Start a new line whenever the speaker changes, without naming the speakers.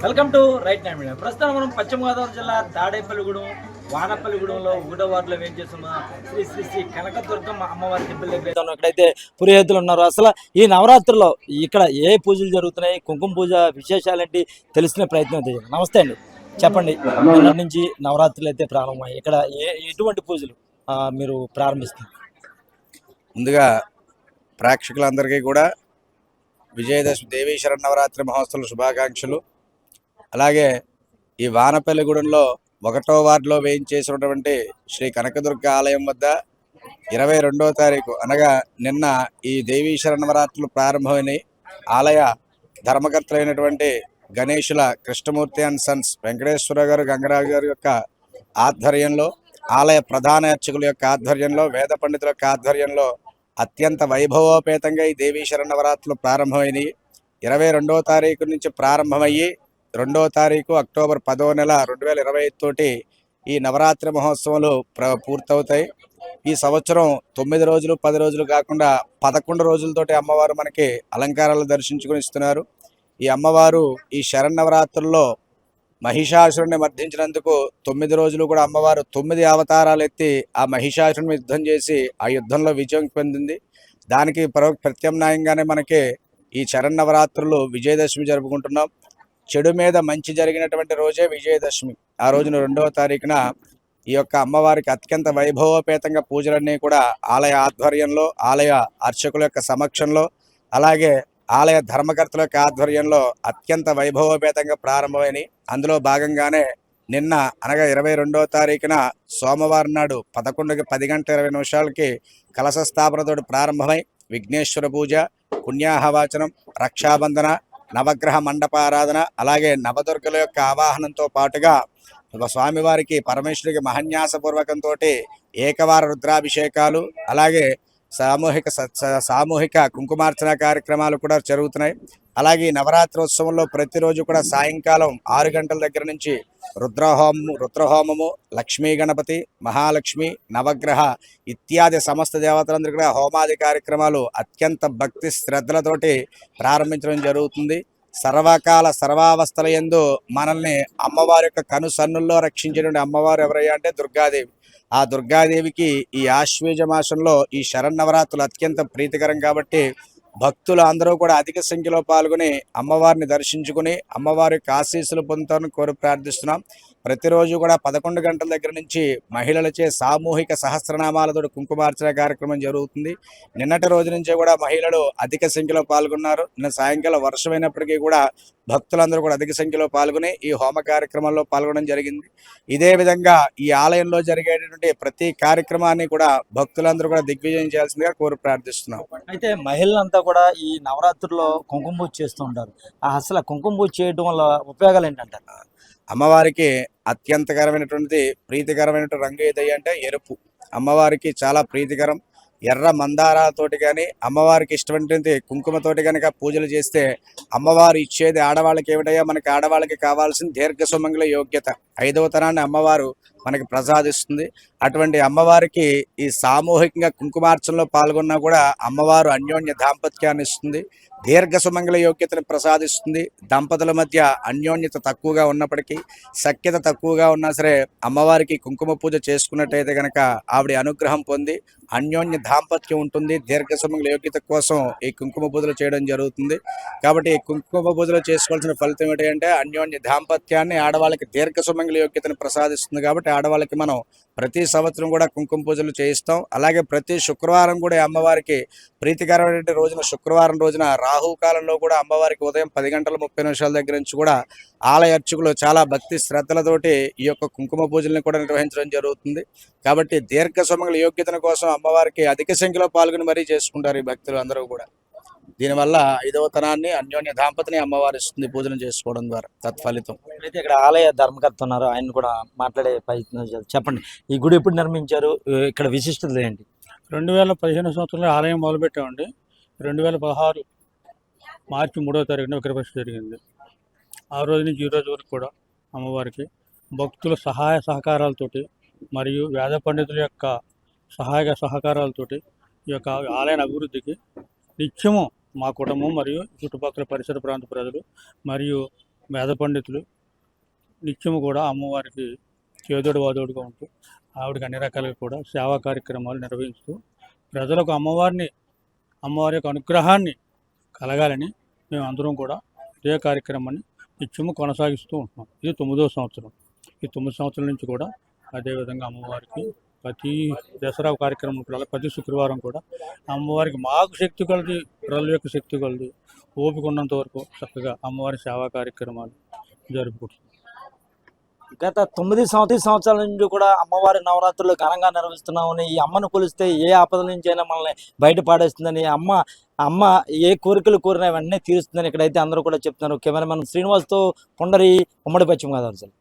Welcome to right nine media. ప్రస్తుతం మనం పశ్చిమ గోదావరి జిల్లా తాడేపల్లిగూడెం వానపల్లిగూడెంలో 1వ వార్డులో వేయించేస్తున్న శ్రీ శ్రీ శ్రీ కనకదుర్గమ్మ అమ్మవారి టెంపుల్ దగ్గర ఇక్కడైతే పురోహితులు ఉన్నారు. అసలు ఈ నవరాత్రుల్లో ఇక్కడ ఏ పూజలు జరుగుతున్నాయి, కుంకుమ పూజ విశేషాలేంటి తెలుసుకునే ప్రయత్నం చేయాలి. నమస్తే అండి, చెప్పండి. నిన్నటి నుంచి నవరాత్రులు అయితే ప్రారంభమయ్యాయి. ఇక్కడ ఎటువంటి పూజలు మీరు ప్రారంభిస్తారు?
ముందుగా ప్రేక్షకులందరికీ కూడా విజయదశమి దేవీ శరన్నవరాత్రి మహోత్సవ శుభాకాంక్షలు. అలాగే ఈ వానపల్లిగూడెంలో 1వ వార్డులో వేయించేసినటువంటి శ్రీ కనకదుర్గ ఆలయం వద్ద 22వ తారీఖు అనగా నిన్న ఈ దేవీ శరన్నవరాత్రులు ప్రారంభమైనవి. ఆలయ ధర్మకర్తలైనటువంటి గణేశుల కృష్ణమూర్తి అండ్ సన్స్ వెంకటేశ్వర గారు గంగరాజు గారి యొక్క ఆధ్వర్యంలో, ఆలయ ప్రధాన అర్చకుల యొక్క ఆధ్వర్యంలో, వేద పండితుల యొక్క ఆధ్వర్యంలో అత్యంత వైభవోపేతంగా ఈ దేవీ శరన్నవరాత్రులు ప్రారంభమైనవి. 22వ తారీఖు నుంచి ప్రారంభమయ్యి 2వ తారీఖు అక్టోబర్ 10వ నెల 2025 తోటి ఈ నవరాత్రి మహోత్సవాలు పూర్తవుతాయి. ఈ సంవత్సరం 9 రోజులు 10 రోజులు కాకుండా 11 రోజులతోటి అమ్మవారు మనకి అలంకారాలు దర్శించుకుని ఇస్తున్నారు. ఈ అమ్మవారు ఈ శరన్నవరాత్రుల్లో మహిషాసురుడిని మర్దించినందుకు 9 రోజులు కూడా అమ్మవారు 9 అవతారాలు ఎత్తి ఆ మహిషాసురుడిని యుద్ధం చేసి ఆ యుద్ధంలో విజయం పొందింది. దానికి ప్రత్యామ్నాయంగానే మనకి ఈ శరన్నవరాత్రులు విజయదశమి జరుపుకుంటున్నాం. చెడు మీద మంచి జరిగినటువంటి రోజే విజయదశమి. ఆ రోజున 2వ తారీఖున ఈ యొక్క అమ్మవారికి అత్యంత వైభవోపేతంగా పూజలన్నీ కూడా ఆలయ ఆధ్వర్యంలో, ఆలయ అర్చకుల యొక్క సమక్షంలో, అలాగే ఆలయ ధర్మకర్తల యొక్క ఆధ్వర్యంలో అత్యంత వైభవోపేతంగా ప్రారంభమైనవి. అందులో భాగంగానే నిన్న అనగా 22వ తారీఖున సోమవారం నాడు 11:10 కలశ స్థాపనతో ప్రారంభమై విఘ్నేశ్వర పూజ, పుణ్యాహవాచనం, రక్షాబంధన, నవగ్రహ మండపారాధన, అలాగే నవదుర్గల యొక్క ఆవాహనంతో పాటుగా స్వామివారికి పరమేశ్వరికి మహన్యాసపూర్వకంతో ఏకవార రుద్రాభిషేకాలు, అలాగే సామూహిక కుంకుమార్చన కార్యక్రమాలు కూడా జరుగుతున్నాయి. అలాగే నవరాత్రోత్సవంలో ప్రతిరోజు కూడా సాయంకాలం 6 గంటల దగ్గర నుంచి రుద్రహోమము, లక్ష్మీ గణపతి, మహాలక్ష్మి, నవగ్రహ ఇత్యాది సమస్త దేవతలందరూ కూడా హోమాది కార్యక్రమాలు అత్యంత భక్తి శ్రద్ధలతోటి ప్రారంభించడం జరుగుతుంది. సర్వకాల సర్వావస్థల యందు మనల్ని అమ్మవారి యొక్క కనుసన్నుల్లో రక్షించేటువంటి అమ్మవారు ఎవరయ్యా అంటే దుర్గాదేవి. ఆ దుర్గాదేవికి ఈ ఆశ్వేజ మాసంలో ఈ శరన్నవరాత్రులు అత్యంత ప్రీతికరం కాబట్టి భక్తులు అందరూ కూడా అధిక సంఖ్యలో పాల్గొని అమ్మవారిని దర్శించుకుని అమ్మవారి యొక్క ఆశీస్సులు పొందుతారని కోరి ప్రార్థిస్తున్నాం. ప్రతిరోజు కూడా 11 గంటల దగ్గర నుంచి మహిళలచే సామూహిక సహస్రనామాలతో కుంకుమార్చన కార్యక్రమం జరుగుతుంది. నిన్నటి రోజు నుంచే కూడా మహిళలు అధిక సంఖ్యలో పాల్గొన్నారు. నిన్న సాయంకాలం వర్షమైనప్పటికీ కూడా భక్తులందరూ కూడా అధిక సంఖ్యలో పాల్గొని ఈ హోమ కార్యక్రమంలో పాల్గొనడం జరిగింది. ఇదే విధంగా ఈ ఆలయంలో జరిగేటటువంటి ప్రతి కార్యక్రమాన్ని కూడా భక్తులందరూ కూడా దిగ్విజయం చేయాల్సిందిగా కోరి ప్రార్థిస్తున్నాం.
అయితే మహిళలంతా కూడా ఈ నవరాత్రుల్లో కుంకుమ పూజ చేస్తూ ఉంటారు. అసలు కుంకుమ పూజ చేయడం వల్ల ఉపయోగాలు ఏంటంటారు?
అమ్మవారికి అత్యంతకరమైనటువంటి ప్రీతికరమైనటువంటి రంగు ఏదయ్య అంటే ఎరుపు. అమ్మవారికి చాలా ప్రీతికరం. ఎర్ర మందారాలతోటి కానీ అమ్మవారికి ఇష్టమైనటువంటి కుంకుమతోటి కనుక పూజలు చేస్తే అమ్మవారు ఇచ్చేది ఆడవాళ్ళకి ఏమిటయ్యా, మనకి ఆడవాళ్ళకి కావాల్సిన దీర్ఘ సుమంగళ యోగ్యత, 5వ తరాన్ని అమ్మవారు మనకి ప్రసాదిస్తుంది. అటువంటి అమ్మవారికి ఈ సామూహికంగా కుంకుమార్చనలో పాల్గొన్నా కూడా అమ్మవారు అన్యోన్య దాంపత్యాన్ని ఇస్తుంది, దీర్ఘ సుమంగళ యోగ్యతను ప్రసాదిస్తుంది. దంపతుల మధ్య అన్యోన్యత తక్కువగా ఉన్నప్పటికీ, సఖ్యత తక్కువగా ఉన్నా సరే అమ్మవారికి కుంకుమ పూజ చేసుకున్నట్టయితే కనుక ఆవిడ అనుగ్రహం పొంది అన్యోన్య దాంపత్యం ఉంటుంది. దీర్ఘ సుమంగళ యోగ్యత కోసం ఈ కుంకుమ పూజలు చేయడం జరుగుతుంది. కాబట్టి ఈ కుంకుమ పూజలు చేసుకోవాల్సిన ఫలితం ఏంటి అంటే అన్యోన్య దాంపత్యాన్ని, ఆడవాళ్ళకి దీర్ఘ సుమంగళ యోగ్యతను ప్రసాదిస్తుంది. కాబట్టి ఆడవాళ్ళకి మనం ప్రతి సంవత్సరం కూడా కుంకుమ పూజలు చేయిస్తాం. అలాగే ప్రతి శుక్రవారం కూడా అమ్మవారికి ప్రీతికరమైన రోజున శుక్రవారం రోజున రాహుకాలంలో కూడా అమ్మవారికి ఉదయం 10:30 దగ్గర నుంచి కూడా ఆలయ అర్చకులు చాలా భక్తి శ్రద్ధలతోటి ఈ యొక్క కుంకుమ పూజల్ని కూడా నిర్వహించడం జరుగుతుంది. కాబట్టి దీర్ఘ సుమంగళ యోగ్యతను కోసం అమ్మవారికి అధిక సంఖ్యలో పాల్గొని మరీ చేసుకుంటారు ఈ భక్తులు అందరూ కూడా. దీనివల్ల 5వ తనాన్ని అన్యోన్య దాంపతిని అమ్మవారు ఇస్తుంది పూజలు చేసుకోవడం ద్వారా తత్ఫలితం.
అయితే ఇక్కడ ఆలయ ధర్మకర్త ఉన్నారు, ఆయన కూడా మాట్లాడే ప్రయత్నం చేయాలి. చెప్పండి, ఈ గుడి ఎప్పుడు నిర్మించారు, ఇక్కడ విశిష్టత ఏంటి?
2015 సంవత్సరంలో ఆలయం మొదలుపెట్టామండి. 2016 మార్చి 3వ తారీఖున విగ్రహప్రతిష్ఠ జరిగింది. ఆ రోజు నుంచి ఈ రోజు వరకు కూడా అమ్మవారికి భక్తుల సహాయ సహకారాలతోటి మరియు వేద పండితుల యొక్క సహాయ సహకారాలతోటి ఈ యొక్క ఆలయ అభివృద్ధికి నిత్యము మా కుటుంబం మరియు చుట్టుపక్కల పరిసర ప్రాంత ప్రజలు మరియు వేద పండితులు నిత్యము కూడా అమ్మవారికి చేదోడు వాదోడుగా ఉంటూ ఆవిడకి అన్ని రకాలుగా కూడా సేవా కార్యక్రమాలు నిర్వహిస్తూ ప్రజలకు అమ్మవారి యొక్క అనుగ్రహాన్ని కలగాలని మేము అందరం కూడా ఇదే కార్యక్రమాన్ని నిత్యము కొనసాగిస్తూ ఉంటున్నాం. ఇది 9వ సంవత్సరం. ఈ 9 సంవత్సరాల నుంచి కూడా అదేవిధంగా అమ్మవారికి ప్రతి దసరా కార్యక్రమం కూడా ప్రతి శుక్రవారం కూడా అమ్మవారికి మాకు శక్తి కొలది, ప్రజల యొక్క శక్తి కొలది, ఓపిక ఉన్నంత వరకు చక్కగా అమ్మవారి సేవా కార్యక్రమాలు జరుపుకుంటున్నాం.
గత 9 సంవత్సరాల నుంచి కూడా అమ్మవారి నవరాత్రులు ఘనంగా నిర్వహిస్తున్నామని, ఈ అమ్మను కొలిస్తే ఏ ఆపద నుంచి అయినా మనల్ని బయట పాడేస్తుందని, అమ్మ ఏ కోరికలు కోరినా వెంటనే తీరుస్తుందని ఇక్కడైతే అందరూ కూడా చెప్తున్నారు. కెమెరామెన్ శ్రీనివాస్తో పొండరి, ఉమ్మడి పశ్చిమ గోదావరి జిల్లా.